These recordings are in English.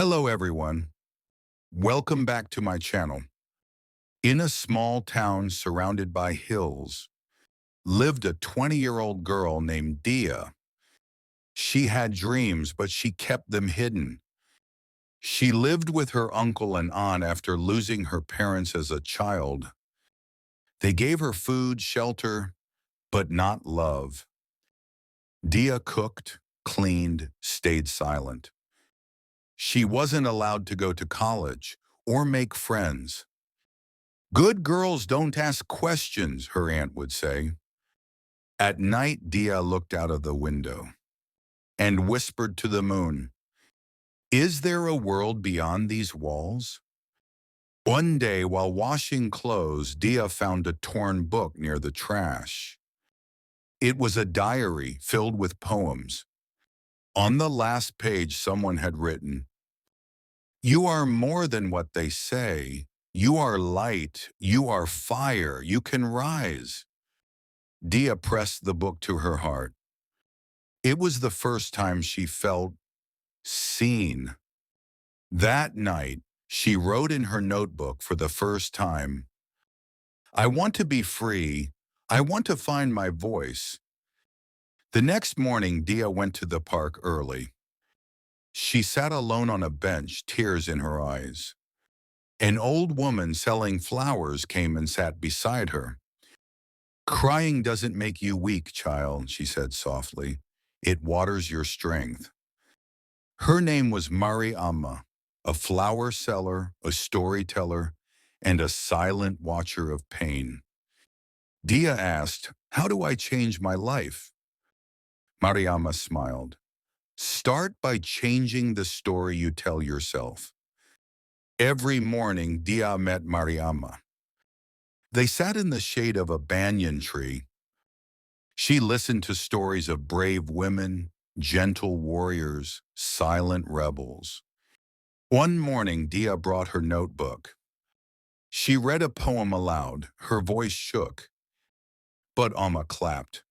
Hello everyone, welcome back to my channel. In a small town surrounded by hills, lived a 20-year-old girl named Diya. She had dreams, but she kept them hidden. She lived with her uncle and aunt after losing her parents as a child. They gave her food, shelter, but not love. Diya cooked, cleaned, stayed silent. She wasn't allowed to go to college or make friends. Good girls don't ask questions, her aunt would say. At night, Dia looked out of the window and whispered to the moon, "Is there a world beyond these walls?" One day, while washing clothes, Dia found a torn book near the trash. It was a diary filled with poems. On the last page, someone had written, "You are more than what they say. You are light. You are fire. You can rise." Dia pressed the book to her heart. It was the first time she felt seen. That night, she wrote in her notebook for the first time, "I want to be free. I want to find my voice." The next morning, Dia went to the park early. She sat alone on a bench, tears in her eyes. An old woman selling flowers came and sat beside her. "Crying doesn't make you weak, child," she said softly. "It waters your strength." Her name was Maari Amma, a flower seller, a storyteller, and a silent watcher of pain. Dia asked, "How do I change my life?" Maari Amma smiled. "Start by changing the story you tell yourself." Every morning, Dia met Maari Amma. They sat in the shade of a banyan tree. She listened to stories of brave women, gentle warriors, silent rebels. One morning, Dia brought her notebook. She read a poem aloud. Her voice shook. But Amma clapped.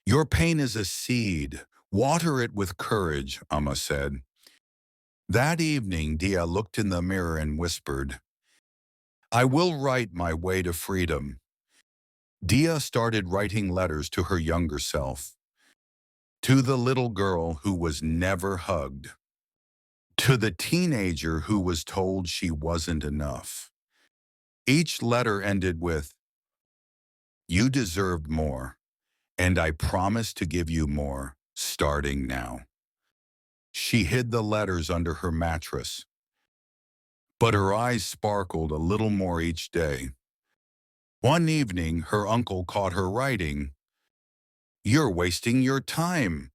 "Your pain is a seed. Water it with courage," Amma said. That evening, Dia looked in the mirror and whispered, "I will write my way to freedom." Dia started writing letters to her younger self. To the little girl who was never hugged. To the teenager who was told she wasn't enough. Each letter ended with, "You deserved more, and I promise to give you more, starting now." She hid the letters under her mattress, but her eyes sparkled a little more each day. One evening, her uncle caught her writing, "You're wasting your time.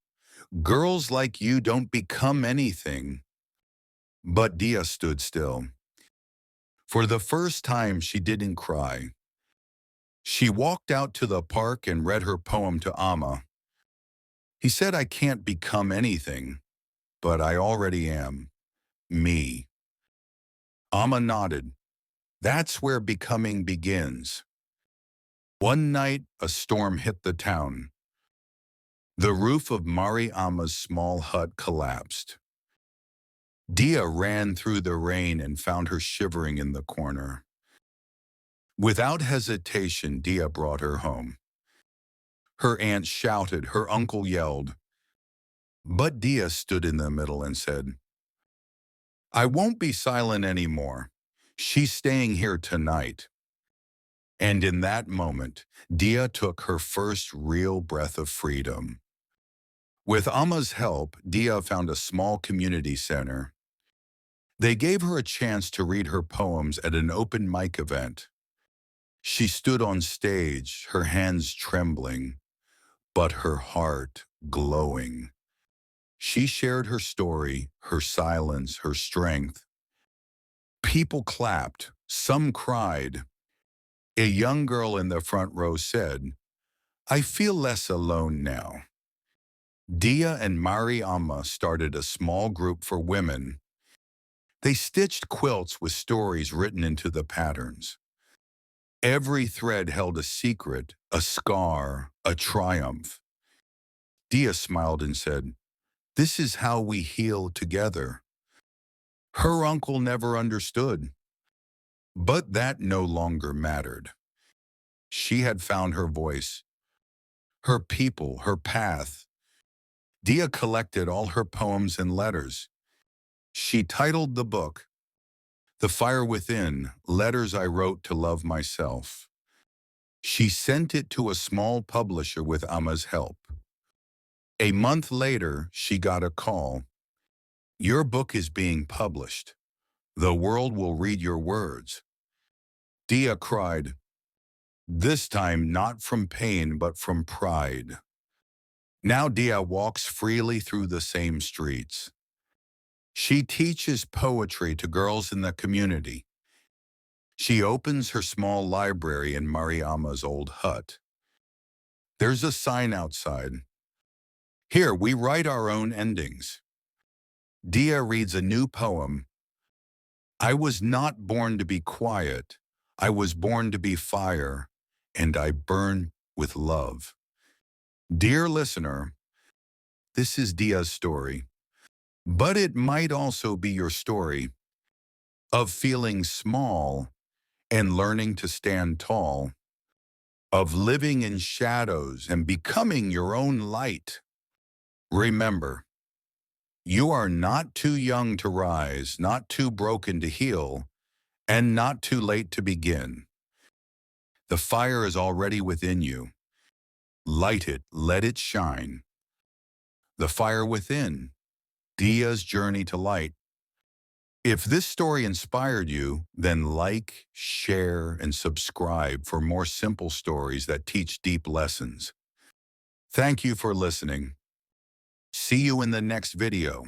Girls like you don't become anything." But Dia stood still. For the first time, she didn't cry. She walked out to the park and read her poem to Amma. He said, "I can't become anything, but I already am. Me." Amma nodded. That's where becoming begins. One night, a storm hit the town. The roof of Maari Amma's small hut collapsed. Dia ran through the rain and found her shivering in the corner. Without hesitation, Dia brought her home. Her aunt shouted, her uncle yelled. But Dia stood in the middle and said, "I won't be silent anymore. She's staying here tonight." And in that moment, Dia took her first real breath of freedom. With Amma's help, Dia found a small community center. They gave her a chance to read her poems at an open mic event. She stood on stage, her hands trembling, but her heart glowing. She shared her story, her silence, her strength. People clapped, some cried. A young girl in the front row said, "I feel less alone now." Dia and Maari Amma started a small group for women. They stitched quilts with stories written into the patterns. Every thread held a secret, a scar, a triumph. Dia smiled and said, "This is how we heal together." Her uncle never understood, but that no longer mattered. She had found her voice, her people, her path. Dia collected all her poems and letters. She titled the book, The Fire Within, Letters I Wrote to Love Myself. She sent it to a small publisher with Amma's help. A month later, she got a call. Your book is being published. The world will read your words. Dia cried, this time not from pain but from pride. Now Dia walks freely through the same streets. She teaches poetry to girls in the community. She opens her small library in Maari Amma's old hut. There's a sign outside. Here, we write our own endings. Dia reads a new poem. I was not born to be quiet. I was born to be fire, and I burn with love. Dear listener, this is Dia's story, but it might also be your story of feeling small and learning to stand tall, of living in shadows and becoming your own light. Remember, you are not too young to rise, not too broken to heal, and not too late to begin. The fire is already within you. Light it, let it shine. The fire within, Dia's journey to light. If this story inspired you, then like, share, and subscribe for more simple stories that teach deep lessons. Thank you for listening. See you in the next video.